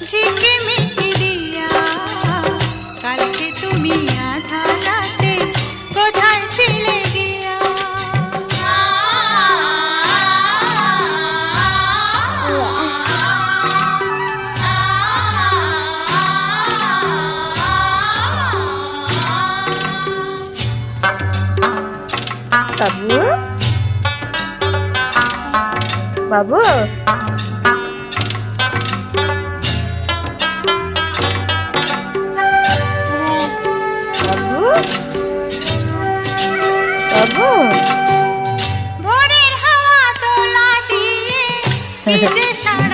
ঝিকিমিকি দিয়া কালকে তুমি আধা রাতে কোথায় ছিলে গিয়া? বাবু বাবু বাবু বাবু ভোরের হাওয়া দোলা দিয়ে কি যে সারা